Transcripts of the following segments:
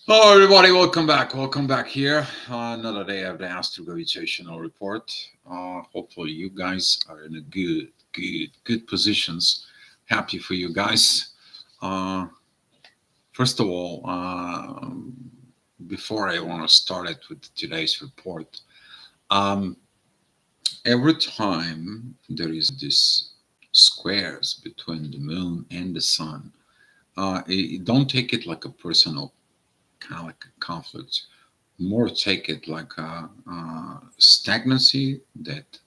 Hello, everybody. Welcome back. Welcome back here. Another day of the Astro Gravitational Report. Hopefully, you guys are in a good positions. Happy for you guys. Uh, First of all, before I want to start it with today's report, um, every time there is this squares between the moon and the sun, don't take it like a personal kind of like a conflict, more take it like a stagnancy that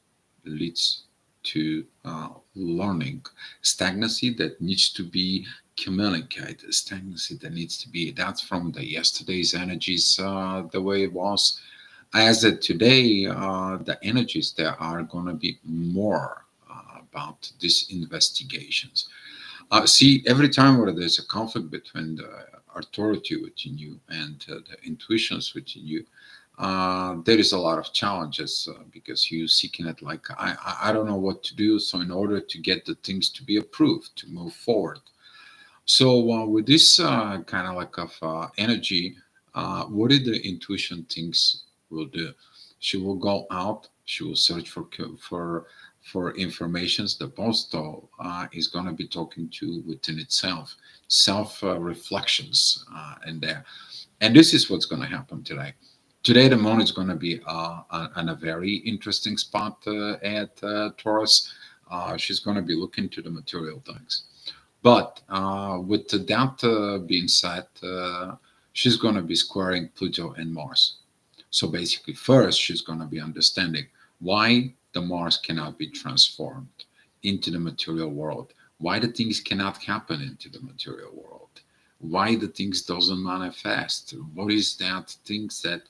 leads to learning, stagnancy that needs to be communicated, stagnancy that needs to be, that's from the yesterday's energies, the way it was. As of today, the energies there are going to be more about these investigations. See, every time where there's a conflict between the authority within you and the intuitions within you, there is a lot of challenges because you seeking it like I don't know what to do. So in order to get the things to be approved to move forward, so with this kind of like of energy, what did the intuition things will do? She will go out. She will search for informations. The postal is going to be talking to within itself, self reflections in there, and this is what's going to happen today. Today, the moon is going to be on a very interesting spot at Taurus. She's going to be looking to the material things. But with that being said, she's going to be squaring Pluto and Mars. So basically, first, she's going to be understanding why the Mars cannot be transformed into the material world, why the things cannot happen into the material world, why the things doesn't manifest, what is that things that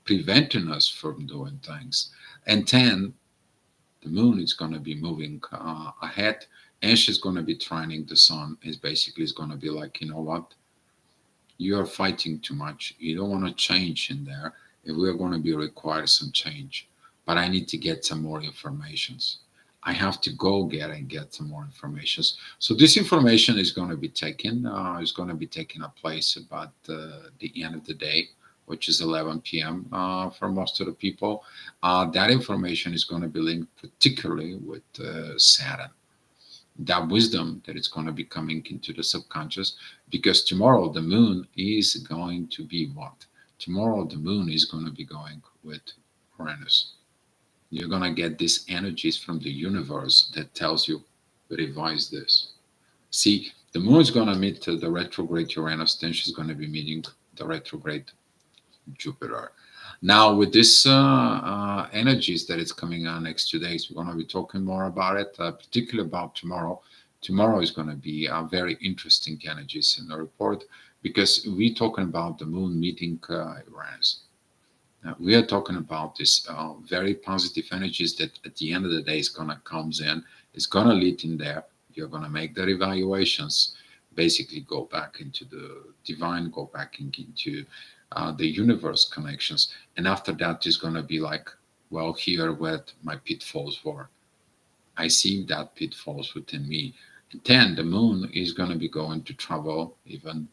preventing us from doing things. And then the moon is going to be moving ahead, and she's going to be trining the sun. Is basically is going to be like, you know what, you are fighting too much, you don't want to change in there, and we're going to be require some change, but I need to get some more informations. I have to go get some more informations. So this information is going to be taken is going to be taking a place about the end of the day, which is 11 p.m. For most of the people. That information is going to be linked particularly with Saturn, that wisdom that is going to be coming into the subconscious, because tomorrow the moon is going to be what? Tomorrow the moon is going to be going with Uranus. You're going to get these energies from the universe that tells you, revise this. See, the moon is going to meet the retrograde Uranus, then she's going to be meeting the retrograde Jupiter. Now, with this energies that is coming on next 2 days, we're going to be talking more about it, particularly about tomorrow. Tomorrow is going to be very interesting energies in the report because we're talking about the moon meeting Uranus. We are talking about this very positive energies that at the end of the day is going to comes in, it's going to lead in there. You're going to make the evaluations, basically go back into the divine, go back into the universe connections. And after that is going to be like, well, here where my pitfalls were. I see that pitfalls within me. And then the moon is going to be going to travel even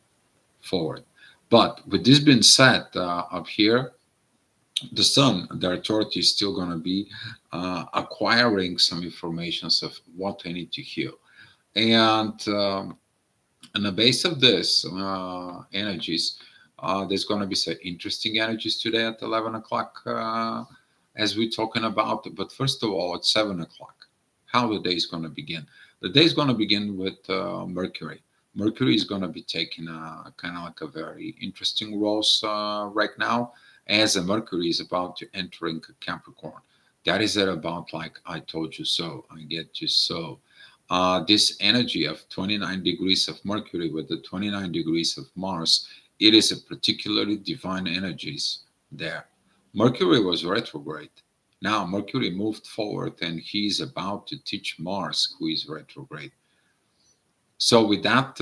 forward. But with this being said, up here, the sun, the authority is still going to be acquiring some informations of what I need to heal. And on the base of this energies, there's going to be some interesting energies today at 11 o'clock, as we're talking about. But first of all, at 7 o'clock, how the day is going to begin. The day is going to begin with Mercury. Mercury is going to be taking a kind of like a very interesting roles right now, as a Mercury is about to entering Capricorn. That is it about like I told you so, I get you so. This energy of 29 degrees of Mercury with the 29 degrees of Mars, it is a particularly divine energies there. Mercury was retrograde. Now Mercury moved forward and he is about to teach Mars, who is retrograde. So with that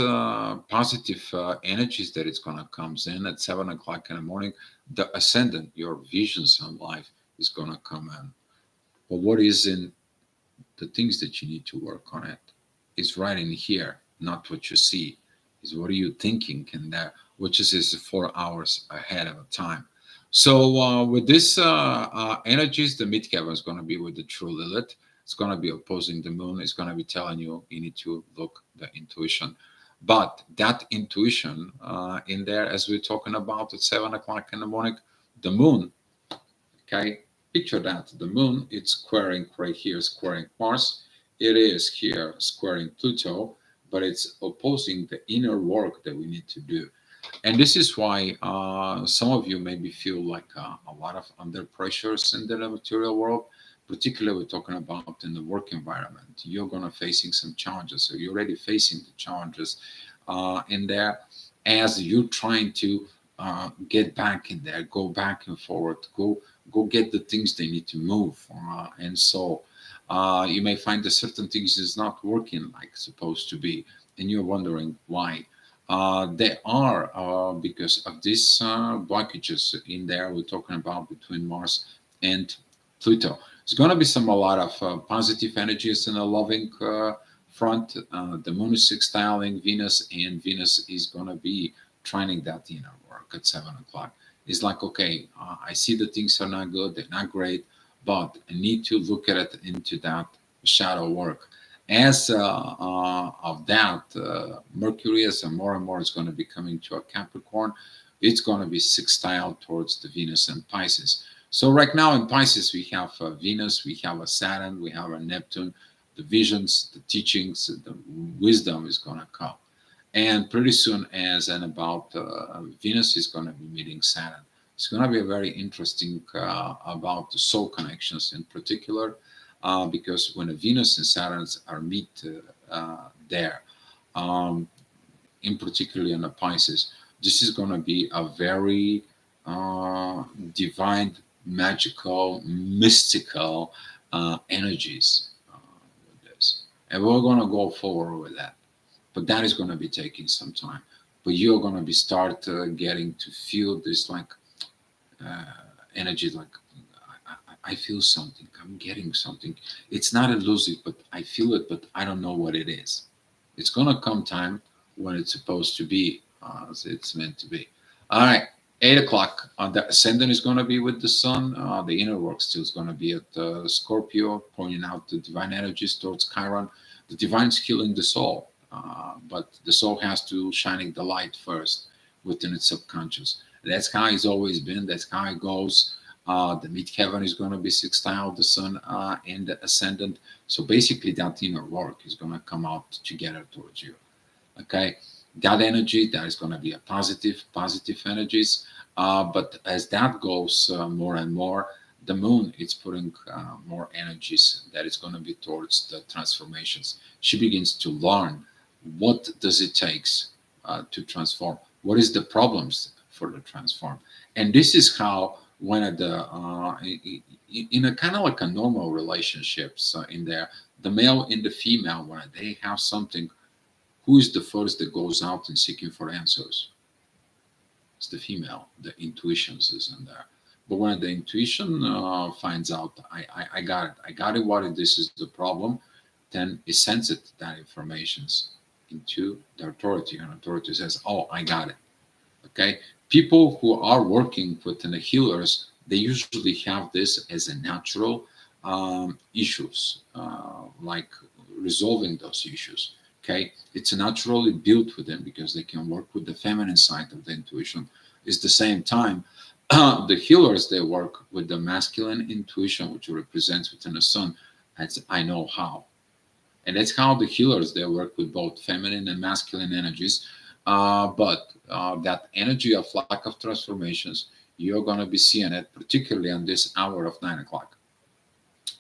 positive energies that it's gonna comes in at 7 o'clock in the morning, the ascendant, your visions on life is gonna come in. But what is in the things that you need to work on it is right in here, not what you see. Is what are you thinking in there? which is 4 hours ahead of time. So with this energies, the midheaven is going to be with the true Lilith. It's going to be opposing the moon. It's going to be telling you need to look the intuition. But that intuition in there, as we're talking about at 7 o'clock in the morning, the moon, okay, picture that. The moon, it's squaring right here, squaring Mars. It is here squaring Pluto, but it's opposing the inner work that we need to do. And this is why some of you maybe feel like a lot of under pressures in the material world, particularly we're talking about in the work environment. You're going to facing some challenges. So you're already facing the challenges in there as you're trying to get back in there, go back and forward, go get the things they need to move. And so you may find that certain things is not working like it's supposed to be, and you're wondering why. They are because of these blockages in there we're talking about between Mars and Pluto. There's going to be a lot of positive energies in the loving front. The moon is sextiling Venus, and Venus is going to be trining that inner work at 7 o'clock. It's like, okay, I see the things are not good, they're not great, but I need to look at it into that shadow work. As of that, Mercury, as more and more is going to be coming to a Capricorn, it's going to be sextile towards the Venus and Pisces. So right now in Pisces, we have Venus, we have a Saturn, we have a Neptune. The visions, the teachings, the wisdom is going to come. And pretty soon, as and about Venus is going to be meeting Saturn. It's going to be a very interesting about the soul connections in particular, because when Venus and Saturn are meet there, um, in particularly in the Pisces, this is going to be a very divine, magical, mystical energies with this, and we're going to go forward with that. But that is going to be taking some time. But you're going to be start getting to feel this like uh, energy, like I feel something. I'm getting something. It's not elusive, but I feel it, but I don't know what it is. It's gonna come time when it's supposed to be as it's meant to be. All right, 8 o'clock. The ascendant is gonna be with the sun. The inner work still is gonna be at Scorpio, pointing out the divine energies towards Chiron. The divine is healing the soul, but the soul has to shining the light first within its subconscious. That's how it's always been. That's how it goes. The midheaven is going to be sextile the sun and the ascendant. So basically, that inner work is going to come out together towards you. Okay, that energy that is going to be a positive energies. But as that goes more and more, the moon is putting more energies that is going to be towards the transformations. She begins to learn what does it takes to transform. What is the problems for the transform, and this is how one of the in a kind of like a normal relationships in there, the male and the female, when they have something, who is the first that goes out and seeking for answers? It's the female. The intuitions is in there. But when the intuition finds out, I got it, what this is the problem, then it sends it that informations into the authority, and authority says, oh, I got it. Okay, people who are working within the healers, they usually have this as a natural issues, like resolving those issues. Okay, it's naturally built with them because they can work with the feminine side of the intuition. It's the same time the healers, they work with the masculine intuition, which represents within the sun. As I know how, and that's how the healers, they work with both feminine and masculine energies. But that energy of lack of transformations, you're going to be seeing it particularly on this hour of 9 o'clock.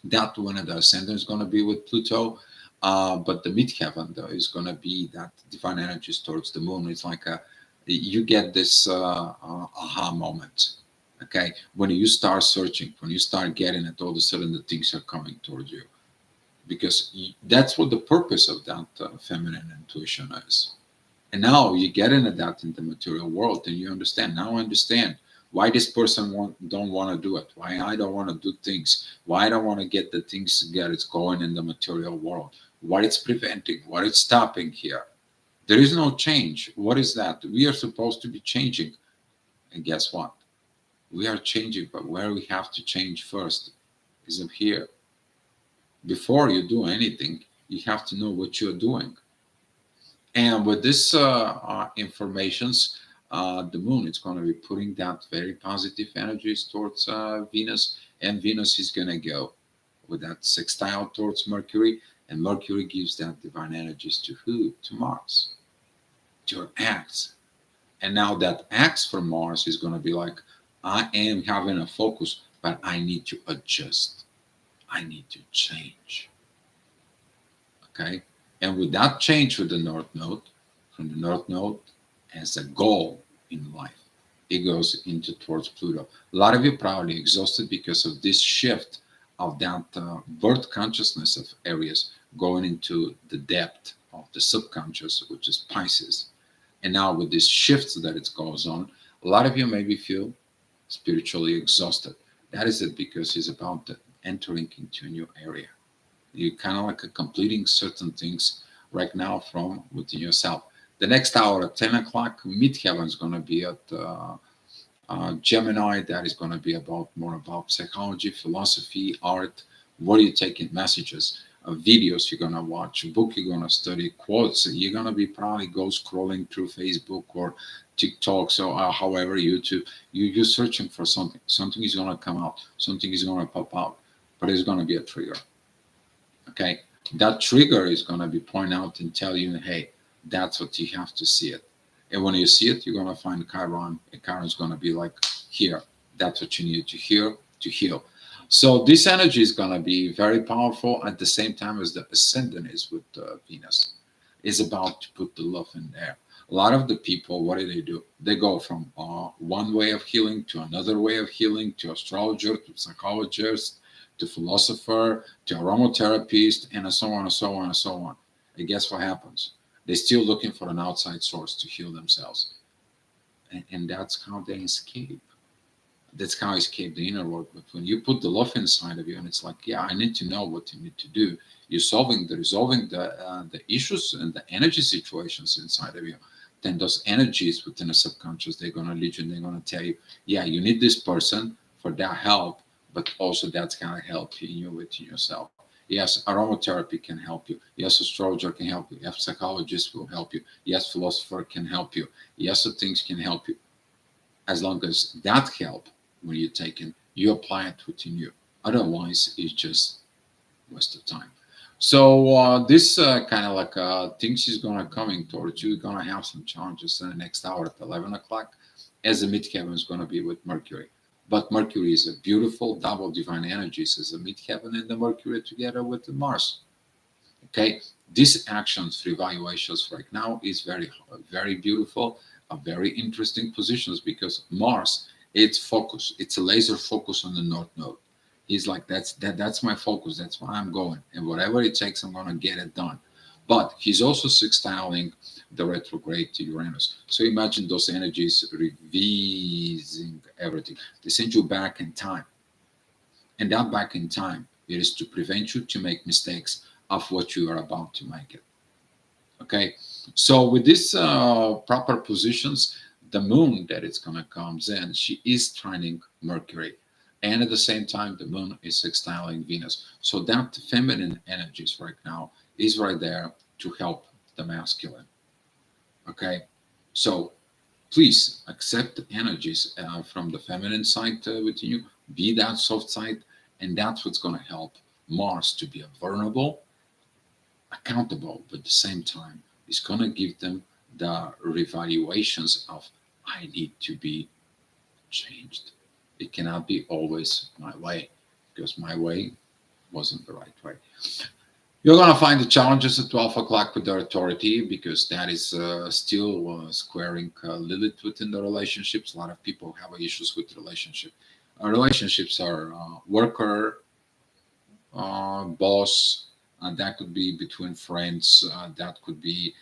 That one of the ascendant is going to be with Pluto, but the midheaven though is going to be that divine energies towards the moon. It's like a, you get this aha moment. Okay, when you start searching, when you start getting it, all of a sudden the things are coming towards you, because that's what the purpose of that feminine intuition is. And now you get into that in the material world, and you understand. Now I understand why this person don't want to do it, why I don't want to do things, why I don't want to get the things get it's going in the material world, what it's preventing, what it's stopping here. There is no change. What is that? We are supposed to be changing. And guess what? We are changing, but where we have to change first is up here. Before you do anything, you have to know what you're doing. And with this informations, the moon is going to be putting that very positive energies towards Venus, and Venus is going to go with that sextile towards Mercury, and Mercury gives that divine energies to who? To Mars, to your acts. And now that acts from Mars is going to be like, I am having a focus, but I need to adjust. I need to change. Okay. And with that change with the North Node, from the North Node as a goal in life, it goes into towards Pluto. A lot of you probably exhausted because of this shift of that birth consciousness of Aries going into the depth of the subconscious, which is Pisces. And now with this shift that it goes on, a lot of you maybe feel spiritually exhausted. That is it because it's about entering into a new area. You kind of like completing certain things right now from within yourself. The next hour at 10 o'clock, Midheaven is going to be at Gemini. That is going to be about more about psychology, philosophy, art. What are you taking messages? Videos you're going to watch, a book you're going to study, quotes. You're going to be probably go scrolling through Facebook or TikTok, so however, YouTube. You're searching for something. Something is going to come out. Something is going to pop out. But it's going to be a trigger. Okay, that trigger is going to be point out and tell you, hey, that's what you have to see it. And when you see it, you're going to find Chiron, and Chiron is going to be like, here, that's what you need to hear to heal. So this energy is going to be very powerful at the same time as the ascendant is with Venus. It's about to put the love in there. A lot of the people, what do? They go from one way of healing to another way of healing, to astrologer, to psychologist, to philosopher, to aromatherapist, and so on and so on and so on. And guess what happens? They're still looking for an outside source to heal themselves. And that's how they escape. That's how I escape the inner world. But when you put the love inside of you, and it's like, yeah, I need to know what you need to do. You're resolving the issues and the energy situations inside of you. Then those energies within the subconscious, they're going to lead you and they're going to tell you, yeah, you need this person for that help, but also that's going to help you within yourself. Yes, aromatherapy can help you. Yes, astrologer can help you. Yes, psychologist will help you. Yes, philosopher can help you. Yes, things can help you. As long as that help, when you're taking, you apply it within you. Otherwise, it's just waste of time. So this kind of like things is going to coming towards you. You're going to have some challenges in the next hour at 11 o'clock, as the midheaven is going to be with Mercury. But Mercury is a beautiful double divine energies as a midheaven and the Mercury together with the Mars. Okay, these actions for evaluations right now is very beautiful, very interesting positions because Mars, it's focus, it's a laser focus on the North Node. He's like, that's my focus, that's where I'm going, and whatever it takes, I'm gonna get it done. But he's also sextiling the retrograde to Uranus. So imagine those energies revising everything. They send you back in time. And that back in time, it is to prevent you to make mistakes of what you are about to make it. Okay. So with these proper positions, the moon that it's going to comes in, she is trining Mercury. And at the same time, the moon is sextiling Venus. So that feminine energies right now is right there to help the masculine. Okay. So please accept the energies from the feminine side within you, be that soft side, and that's what's going to help Mars to be a vulnerable, accountable, but at the same time, it's going to give them the revaluations of I need to be changed. It cannot be always my way because my way wasn't the right way. You're going to find the challenges at 12 o'clock with their authority because that is still squaring Lilith within the relationships. A lot of people have issues with relationship. Relationships are worker, boss, that could be between friends, that could be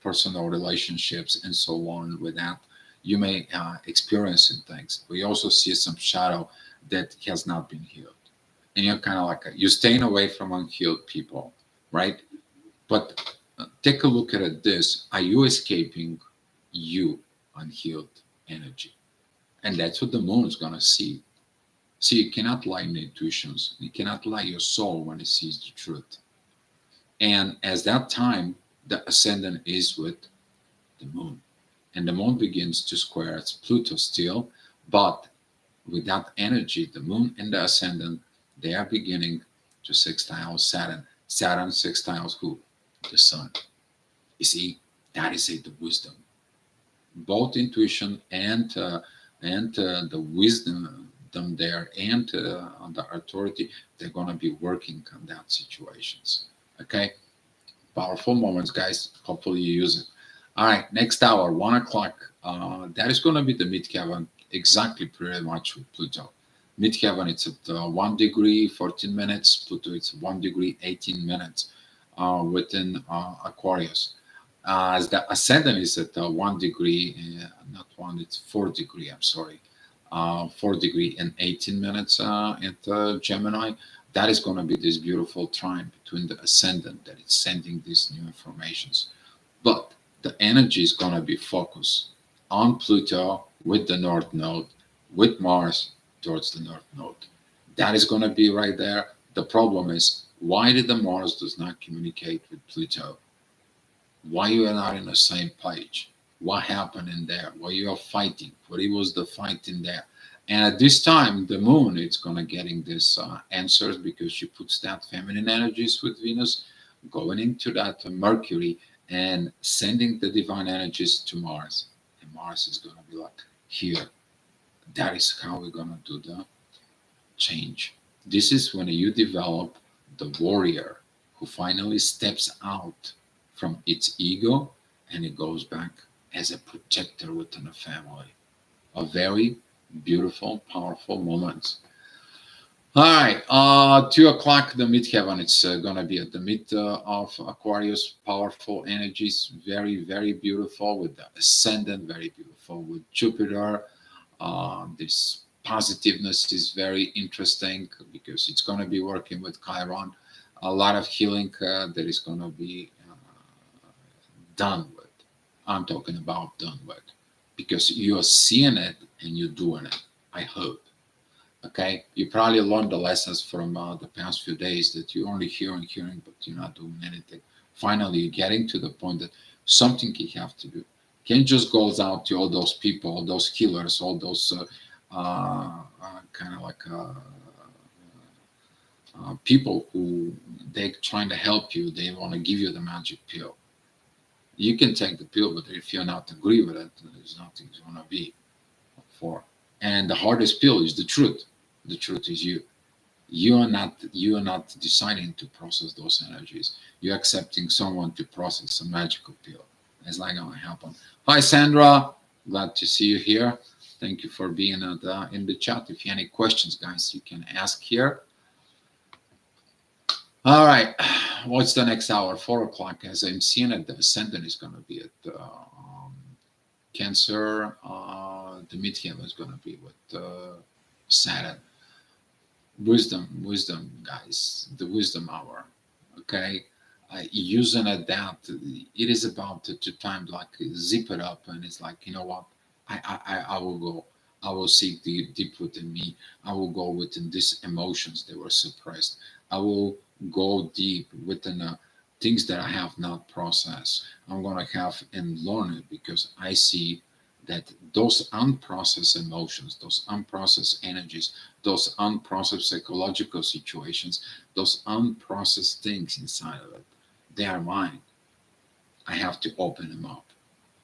personal relationships, and so on. With that, you may experience some things. We also see some shadow that has not been healed. And you're kind of like, you're staying away from unhealed people, right? But Take a look at this. Are you escaping you unhealed energy? And that's what the moon is going to see. See, you cannot lie in intuitions. You cannot lie your soul when it sees the truth. And as that time, the ascendant is with the moon. And the moon begins to square its Pluto still, but with that energy, the moon and the ascendant, they are beginning to sextile Saturn. Saturn sextiles who? The sun. You see, that is the wisdom. Both intuition and the wisdom them there and the authority, they're going to be working on that situations. Okay, powerful moments, guys. Hopefully you use it. All right, next hour, 1 o'clock. That is going to be the midheaven, exactly pretty much with Pluto. Midheaven, it's at 1 degree, 14 minutes. Pluto, it's 1 degree, 18 minutes within Aquarius. As the ascendant is at 1 degree, not one, it's 4 degree, I'm sorry. 4 degree and 18 minutes at Gemini. That is going to be this beautiful trine between the ascendant that it's sending these new informations. But the energy is going to be focused on Pluto with the North Node, with Mars towards the North Node. That is going to be right there. The problem is, why did the Mars does not communicate with Pluto? Why you are not in the same page? What happened in there? Why you are fighting? What was the fight in there? And at this time, the moon is gonna getting this answers because she puts that feminine energies with Venus, going into that Mercury and sending the divine energies to Mars. And Mars is gonna be like, here, that is how we're gonna do the change. This is when you develop the warrior who finally steps out from its ego and it goes back as a protector within a family. A very beautiful, powerful moment. All right, 2 o'clock, the midheaven. It's gonna be at the mid of Aquarius. Powerful energies, very, very beautiful with the ascendant, very beautiful with Jupiter. This positiveness is very interesting because it's gonna be working with Chiron. A lot of healing that is gonna be done with. I'm talking about done with because you're seeing it and you're doing it. I hope. Okay, you probably learned the lessons from the past few days that you're only hearing, but you're not doing anything. Finally, you're getting to the point that something you have to do. Can't just go out to all those people, all those healers, all those kind of like people who they're trying to help you. They want to give you the magic pill. You can take the pill, but if you're not agree with it, there's nothing it's gonna be for. And the hardest pill is the truth. The truth is you. You are not deciding to process those energies. You're accepting someone to process a magical pill. It's not gonna happen. Hi Sandra, glad to see you here. Thank you for being in the chat. If you have any questions, guys, you can ask here. All right, what's the next hour? 4 o'clock. As I'm seeing it, the ascendant is going to be at Cancer. The midheaven is going to be with Saturn. Wisdom, guys. The wisdom hour. Okay, using it that it is about to time like zip it up, and it's like, you know what? I will go. I will seek deep within me. I will go within these emotions that were suppressed. I will go deep within things that I have not processed. I'm going to have and learn it because I see that those unprocessed emotions, those unprocessed energies, those unprocessed psychological situations, those unprocessed things inside of it, they are mine. I have to open them up.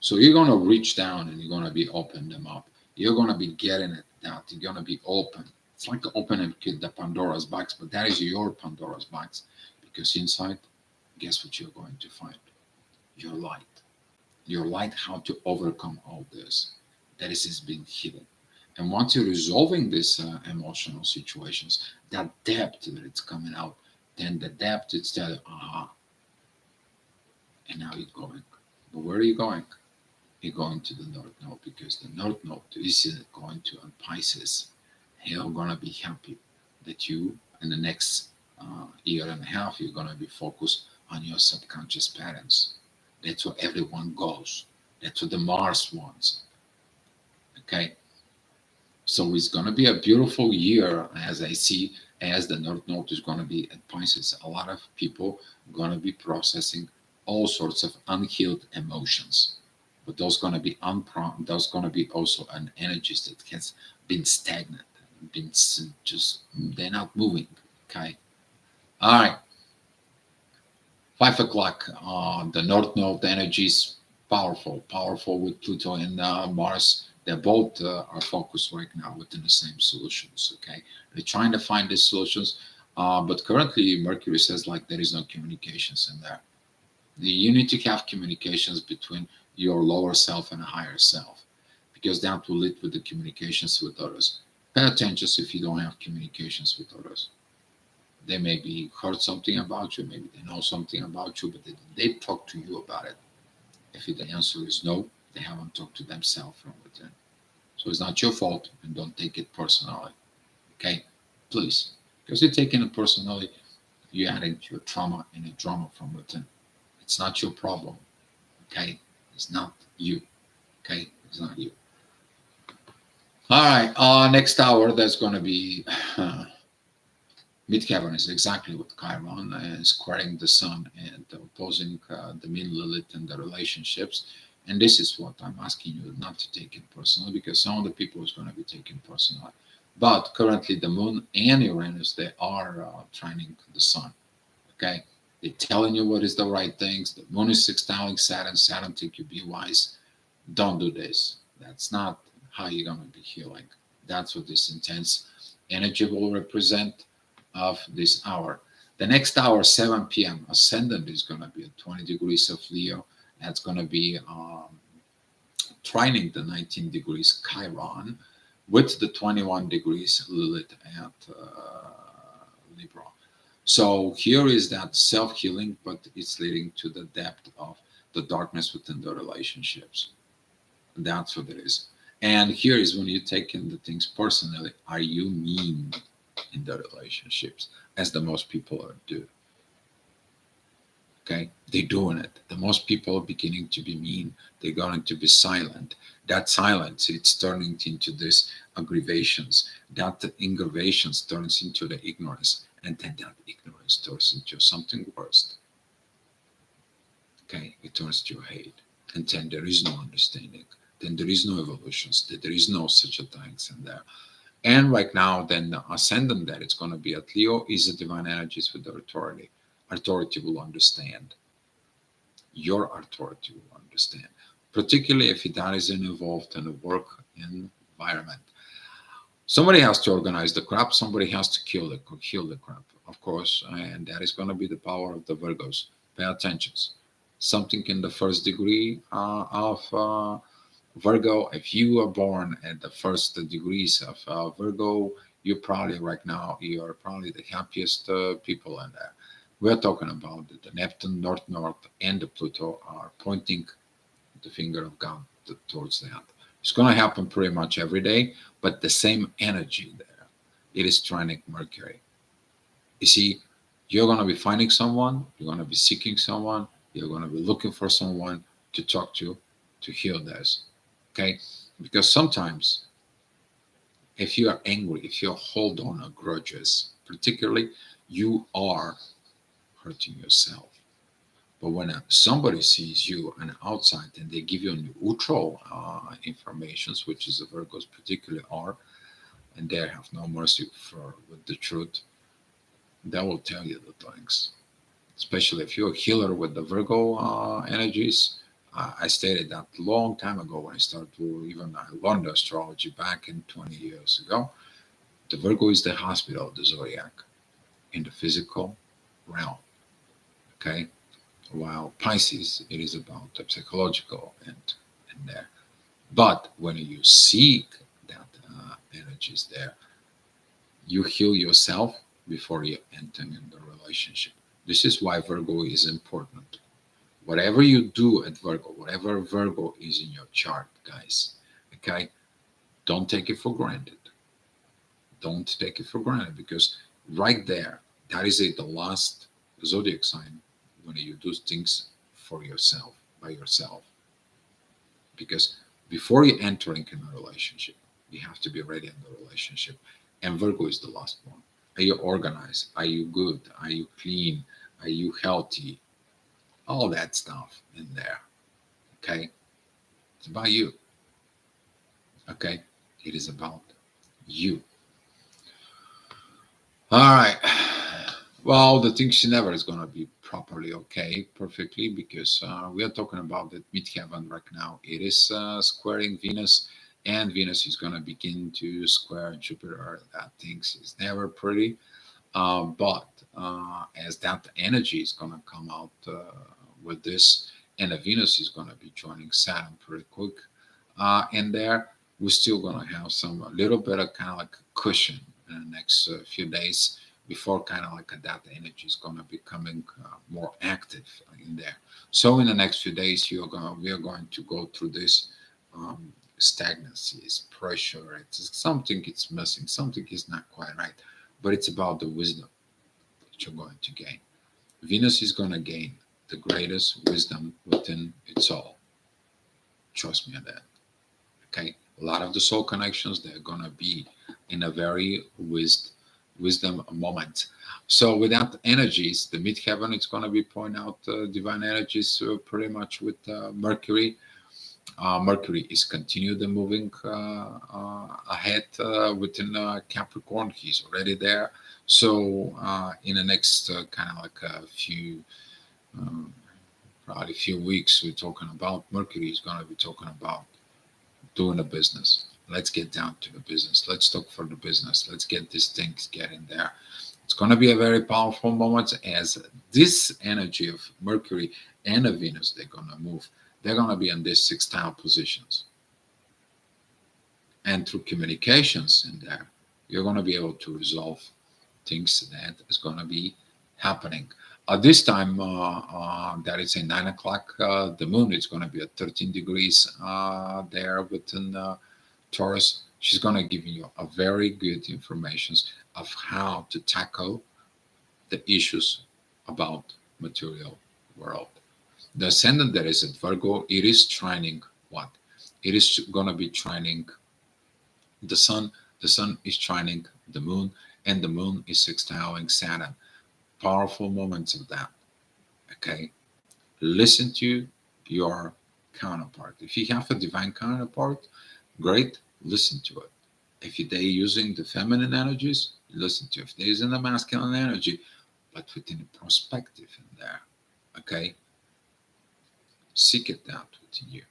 So you're going to reach down and you're going to be open them up. You're going to be getting it out. You're going to be open. It's like opening the Pandora's box, but that is your Pandora's box because inside, guess what you're going to find? Your light. Your light, how to overcome all this. That is being hidden. And once you're resolving these emotional situations, that depth that it's coming out, then the depth it's that, aha. And now you're going. But where are you going? You're going to the North Node because the North Node is going to on Pisces. You're gonna be happy that you in the next year and a half you're gonna be focused on your subconscious patterns. That's where everyone goes. That's what the Mars wants. Okay. So it's going to be a beautiful year, as I see, as the North Node is going to be at Pisces. A lot of people are going to be processing all sorts of unhealed emotions, but those going to be those going to be also an energies that has been stagnant, been just they're not moving. Okay, all right. 5 o'clock. The North Node energies powerful, powerful with Pluto and Mars. They both are focused right now within the same solutions. Okay, they're trying to find these solutions, but currently Mercury says like there is no communications in there. You need to have communications between your lower self and a higher self, because that will lead with the communications with others. Pay attention if you don't have communications with others. They maybe heard something about you, maybe they know something about you, but they talk to you about it. If the answer is no, they haven't talked to themselves from within. So it's not your fault, and don't take it personally. Okay, please, because you're taking it personally, you're adding to your trauma and a drama from within. It's not your problem. Okay, it's not you. Okay, it's not you. All right. Next hour, there's going to be Midheaven is exactly what Chiron is squaring the Sun and opposing the Moon Lilith and the relationships. And this is what I'm asking you not to take it personally, because some of the people is going to be taken personally. But currently, the Moon and Uranus, they are trining the Sun. Okay, they're telling you what is the right things. The Moon is sextiling Saturn. Saturn, think you be wise. Don't do this. That's not how you're going to be healing. That's what this intense energy will represent of this hour. The next hour, 7 p.m., ascendant is going to be at 20 degrees of Leo. That's going to be trining the 19 degrees Chiron with the 21 degrees Lilith at Libra. So here is that self-healing, but it's leading to the depth of the darkness within the relationships. That's what it is. And here is when you take in the things personally. Are you mean in the relationships, as the most people are do? Okay, they're doing it. The most people are beginning to be mean. They're going to be silent. That silence, it's turning into this aggravations. That aggravations turns into the ignorance, and then that ignorance turns into something worse. Okay, it turns to hate, and then there is no understanding. Then there is no evolutions. There is no such a things in there. And right now, then the ascendant that it's going to be at Leo is the divine energies with the authority. Authority will understand. Your authority will understand, particularly if that is involved in a work environment. Somebody has to organize the crap. Somebody has to kill the crap, of course, and that is going to be the power of the Virgos. Pay attention. Something in the first degree of Virgo, if you are born at the first degrees of Virgo, you probably right now, you are probably the happiest people in there. We're talking about the Neptune, North Node, and the Pluto are pointing the finger of God towards that. It's going to happen pretty much every day, but the same energy there. It is trinic Mercury. You see, you're going to be finding someone, you're going to be seeking someone, you're going to be looking for someone to talk to heal this. Okay? Because sometimes if you are angry, if you hold on a grudges, particularly, you are hurting yourself. But when somebody sees you on the outside and they give you a neutral informations, which is the Virgos particularly are, and they have no mercy for with the truth, that will tell you the things. Especially if you're a healer with the Virgo energies. I stated that long time ago when I started to even I learned astrology back in 20 years ago. The Virgo is the hospital of the zodiac in the physical realm. Okay, while Pisces it is about the psychological and there. But when you seek that energies there, you heal yourself before you enter in the relationship. This is why Virgo is important. Whatever you do at Virgo, whatever Virgo is in your chart, guys, okay, don't take it for granted. Don't take it for granted, because right there, that is the last zodiac sign when you do things for yourself. by yourself. Because before you entering in a relationship, you have to be ready in the relationship. And Virgo is the last one. Are you organized? Are you good? Are you clean? Are you healthy? All that stuff in there. Okay? It's about you. Okay? It is about you. All right. Well, the things never is going to be properly okay, perfectly, because we are talking about that midheaven right now. It is squaring Venus, and Venus is going to begin to square Jupiter. That things is never pretty. But as that energy is going to come out with this, and the Venus is going to be joining Saturn pretty quick, in there, we're still going to have some a little bit of kind of like cushion in the next few days before kind of like that energy is going to be coming more active in there. So in the next few days, we are going to go through this stagnancy, pressure. It's something it's missing, something is not quite right, but it's about the wisdom that you're going to gain. Venus is going to gain the greatest wisdom within its soul. Trust me on that. Okay, a lot of the soul connections, they're going to be in a very wisdom moment. So without energies, the midheaven, it's going to be pointing out divine energies pretty much with Mercury. Mercury is continued the moving ahead within Capricorn. He's already there. So in the next kind of like a few, um, probably a few weeks, we're talking about Mercury is going to be talking about doing a business. Let's get down to the business. Let's talk for the business. Let's get these things getting there. It's going to be a very powerful moment as this energy of Mercury and of Venus, they're going to move. They're going to be in these sextile positions. And through communications in there, you're going to be able to resolve things that is going to be happening. This time, that is at 9 o'clock, the moon is going to be at 13 degrees there within Taurus. She's going to give you a very good information of how to tackle the issues about material world. The ascendant that is at Virgo, it is trining what? It is going to be trining the sun. The sun is trining the moon, and the moon is sextiling Saturn. Powerful moments of that. Okay, listen to your counterpart. If you have a divine counterpart, great, listen to it. If they're using the feminine energies, listen to it. If they're using the masculine energy, but within a perspective in there. Okay, seek it out within you.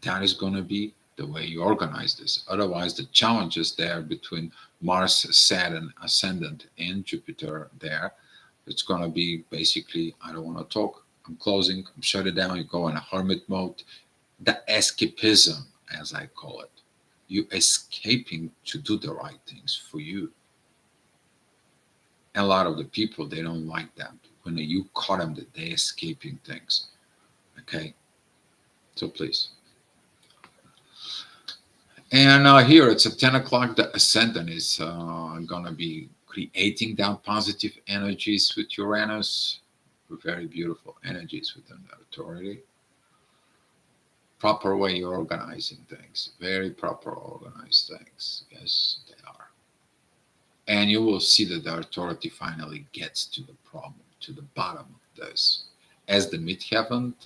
That is going to be the way you organize this. Otherwise, the challenges there between Mars, Saturn, Ascendant, and Jupiter there, it's going to be basically, I don't want to talk, I'm closing, I'm shutting down, you go in a hermit mode. The escapism, as I call it. You escaping to do the right things for you. And a lot of the people, they don't like that. When you caught them that they're escaping things. Okay? So please. And here it's at 10 o'clock. The ascendant is going to be creating down positive energies with Uranus. Very beautiful energies within the authority. Proper way you're organizing things. Very proper organized things. Yes, they are. And you will see that the authority finally gets to the problem, to the bottom of this. As the midheaven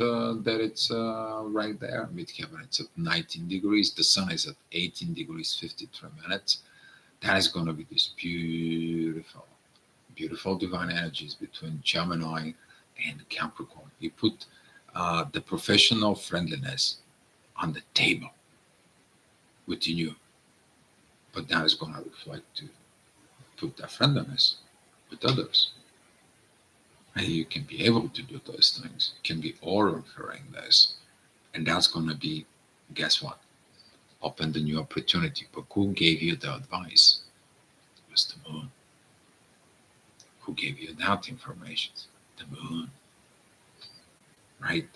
that it's right there, midheaven it's at 19 degrees, the sun is at 18 degrees 53 minutes. That is going to be this beautiful, beautiful divine energies between Gemini and Capricorn. You put the professional friendliness on the table within you, but that is going to reflect to put that friendliness with others. And you can be able to do those things. You can be ordering this. And that's going to be, guess what? Open the new opportunity. But who gave you the advice? It was the moon. Who gave you that information? The moon. Right?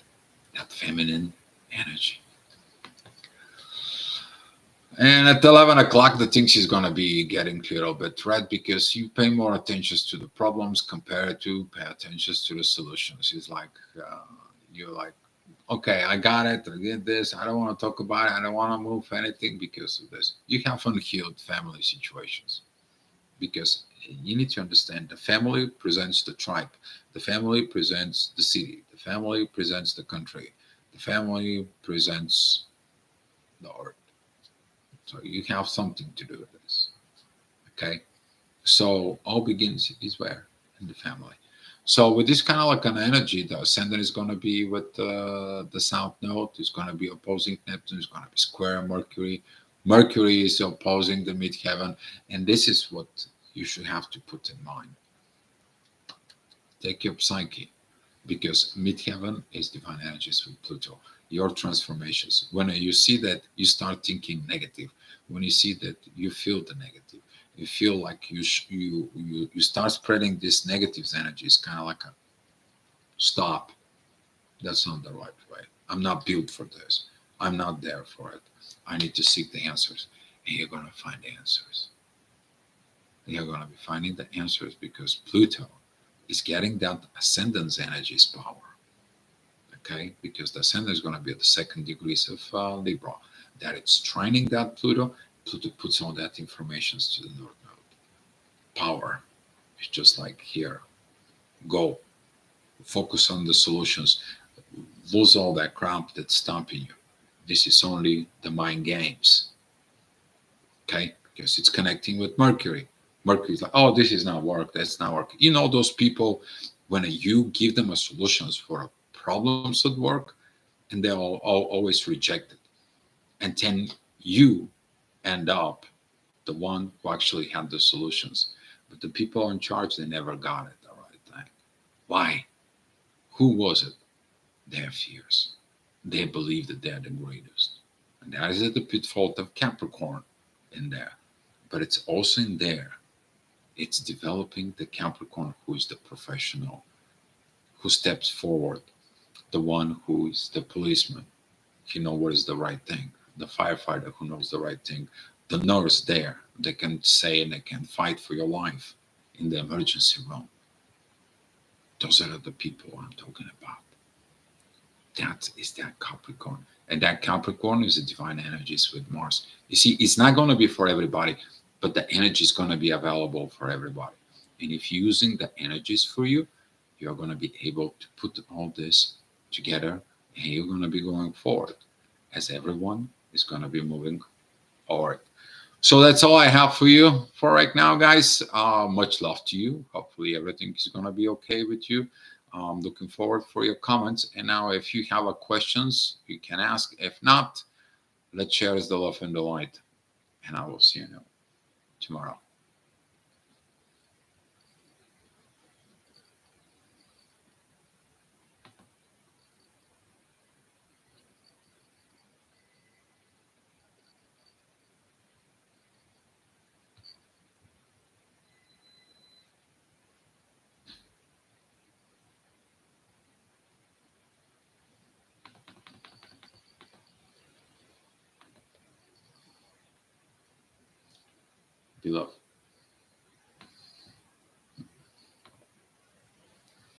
That feminine energy. And at 11 o'clock, the things is going to be getting a little bit red because you pay more attention to the problems compared to pay attention to the solutions. It's like you're like Okay, I got it. I did this. I don't want to talk about it. I don't want to move anything because of this. You have unhealed family situations because you need to understand the family presents the tribe, the family presents the city, the family presents the country, the family presents the earth. So you have something to do with this. Okay. So all begins is where? In the family. So with this kind of like an energy, the ascendant is going to be with the south node. It's going to be opposing Neptune. It's going to be square Mercury. Mercury is opposing the midheaven, and this is what you should have to put in mind. Take your psyche, because midheaven is divine energies with Pluto. Your transformations. When you see that, you start thinking negative. When you see that, you feel the negative. You feel like you start spreading this negative energy. It's kind of like a stop. That's not the right way. I'm not built for this. I'm not there for it. I need to seek the answers, and you're gonna find the answers. You're gonna be finding the answers because Pluto is getting that ascendant's energies power. Okay, because the ascendant is going to be at the second degrees of Libra. That it's trining that Pluto. Pluto puts all that information to the North Node. Power. It's just like here. Go. Focus on the solutions. Lose all that crap that's stopping you. This is only the mind games. Okay, because it's connecting with Mercury. Mercury's like, oh, this is not work. That's not work. You know those people when you give them a solutions for problems at work, and they all always reject it. And then you end up the one who actually had the solutions. But the people in charge, they never got it the right time. Why? Who was it? Their fears. They believe that they're the greatest. And that is the pitfall of Capricorn in there. But it's also in there. It's developing the Capricorn who is the professional, who steps forward, the one who is the policeman. He knows what is the right thing. The firefighter who knows the right thing. The nurse there that can say and they can fight for your life in the emergency room. Those are the people I'm talking about. That is that Capricorn. And that Capricorn is the divine energies with Mars. You see, it's not going to be for everybody, but the energy is going to be available for everybody. And if you're using the energies for you, you're going to be able to put all this together and you're going to be going forward as everyone is going to be moving forward. So that's all I have for you for right now, guys. Much love to you. Hopefully everything is going to be okay with you. Looking forward for your comments. And now if you have a questions, you can ask. If not, let's share the love and the light. And I will see you tomorrow. Be love.